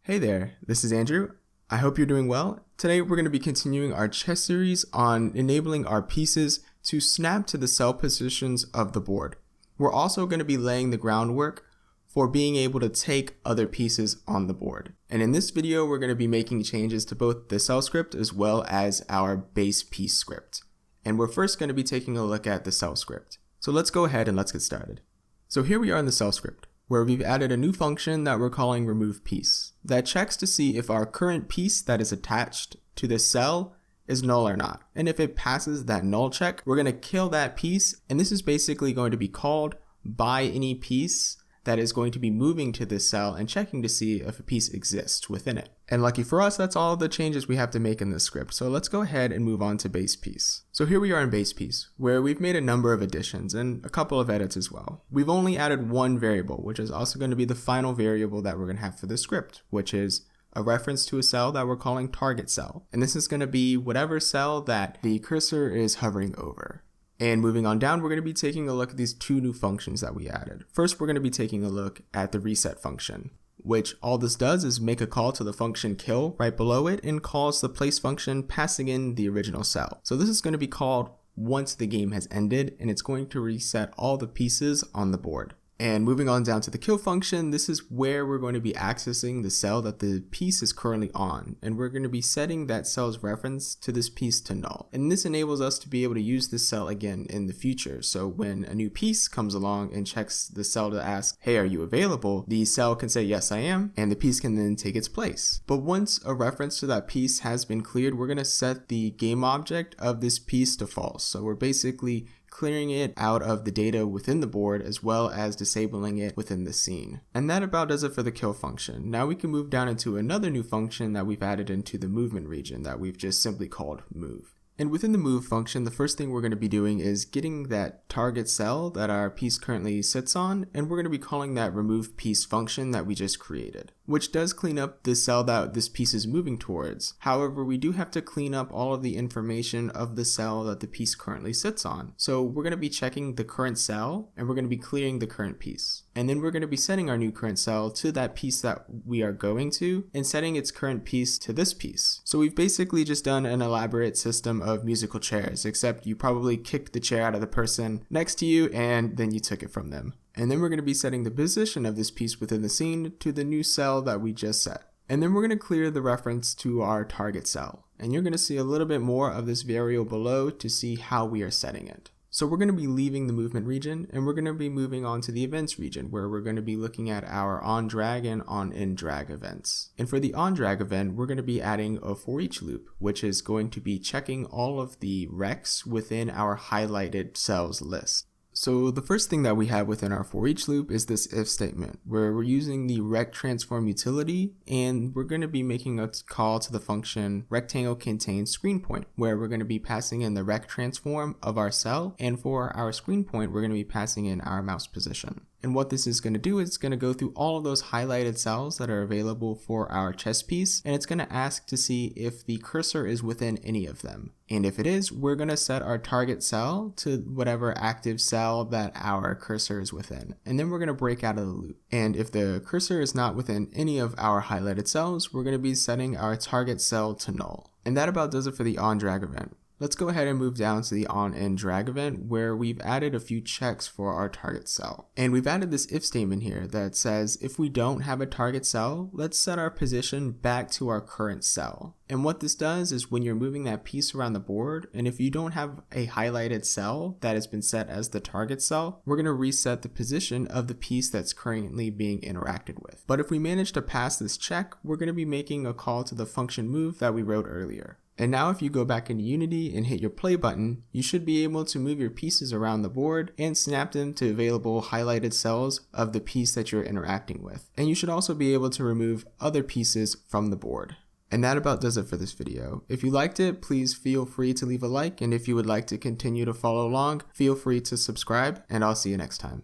Hey there, this is Andrew. I hope you're doing well. Today we're going to be continuing our chess series on enabling our pieces to snap to the cell positions of the board. We're also going to be laying the groundwork for being able to take other pieces on the board. And in this video, we're going to be making changes to both the cell script as well as our base piece script. And we're first going to be taking a look at the cell script. So let's go ahead and let's get started. So here we are in the cell script, where we've added a new function that we're calling remove piece that checks to see if our current piece that is attached to this cell is null or not. And if it passes that null check, we're going to kill that piece, and this is basically going to be called by any piece that is going to be moving to this cell and checking to see if a piece exists within it. And lucky for us, that's all the changes we have to make in this script. So let's go ahead and move on to base piece. So here we are in base piece, where we've made a number of additions and a couple of edits as well. We've only added one variable, which is also going to be the final variable that we're going to have for the script, which is a reference to a cell that we're calling target cell. And this is going to be whatever cell that the cursor is hovering over. And moving on down, we're going to be taking a look at these two new functions that we added. First, we're going to be taking a look at the reset function, which all this does is make a call to the function kill right below it and calls the place function passing in the original cell. So this is going to be called once the game has ended, and it's going to reset all the pieces on the board. And moving on down to the kill function, this is where we're going to be accessing the cell that the piece is currently on. And we're going to be setting that cell's reference to this piece to null. And this enables us to be able to use this cell again in the future. So when a new piece comes along and checks the cell to ask, hey, are you available? The cell can say, yes, I am. And the piece can then take its place. But once a reference to that piece has been cleared, we're going to set the game object of this piece to false. So we're basically clearing it out of the data within the board as well as disabling it within the scene. And that about does it for the kill function. Now we can move down into another new function that we've added into the movement region that we've just simply called move. And within the move function, the first thing we're going to be doing is getting that target cell that our piece currently sits on, and we're going to be calling that remove piece function that we just created, which does clean up the cell that this piece is moving towards. However, we do have to clean up all of the information of the cell that the piece currently sits on. So we're going to be checking the current cell, and we're going to be clearing the current piece. And then we're going to be setting our new current cell to that piece that we are going to, and setting its current piece to this piece. So we've basically just done an elaborate system of musical chairs, except you probably kicked the chair out of the person next to you and then you took it from them. And then we're going to be setting the position of this piece within the scene to the new cell that we just set. And then we're going to clear the reference to our target cell. And you're going to see a little bit more of this variable below to see how we are setting it. So we're going to be leaving the movement region and we're going to be moving on to the events region, where we're going to be looking at our OnDrag and OnInDrag events. And for the OnDrag event, we're going to be adding a for each loop, which is going to be checking all of the recs within our highlighted cells list. So the first thing that we have within our for each loop is this if statement, where we're using the rect transform utility, and we're going to be making a call to the function rectangle contains screen point, where we're going to be passing in the rect transform of our cell, and for our screen point we're going to be passing in our mouse position. And what this is going to do is it's going to go through all of those highlighted cells that are available for our chess piece, and it's going to ask to see if the cursor is within any of them. And if it is, we're going to set our target cell to whatever active cell that our cursor is within. And then we're going to break out of the loop. And if the cursor is not within any of our highlighted cells, we're going to be setting our target cell to null. And that about does it for the OnDrag event. Let's go ahead and move down to the OnInDrag event, where we've added a few checks for our target cell. And we've added this if statement here that says if we don't have a target cell, let's set our position back to our current cell. And what this does is when you're moving that piece around the board, and if you don't have a highlighted cell that has been set as the target cell, we're going to reset the position of the piece that's currently being interacted with. But if we manage to pass this check, we're going to be making a call to the function move that we wrote earlier. And now if you go back into Unity and hit your play button, you should be able to move your pieces around the board and snap them to available highlighted cells of the piece that you're interacting with. And you should also be able to remove other pieces from the board. And that about does it for this video. If you liked it, please feel free to leave a like, and if you would like to continue to follow along, feel free to subscribe, and I'll see you next time.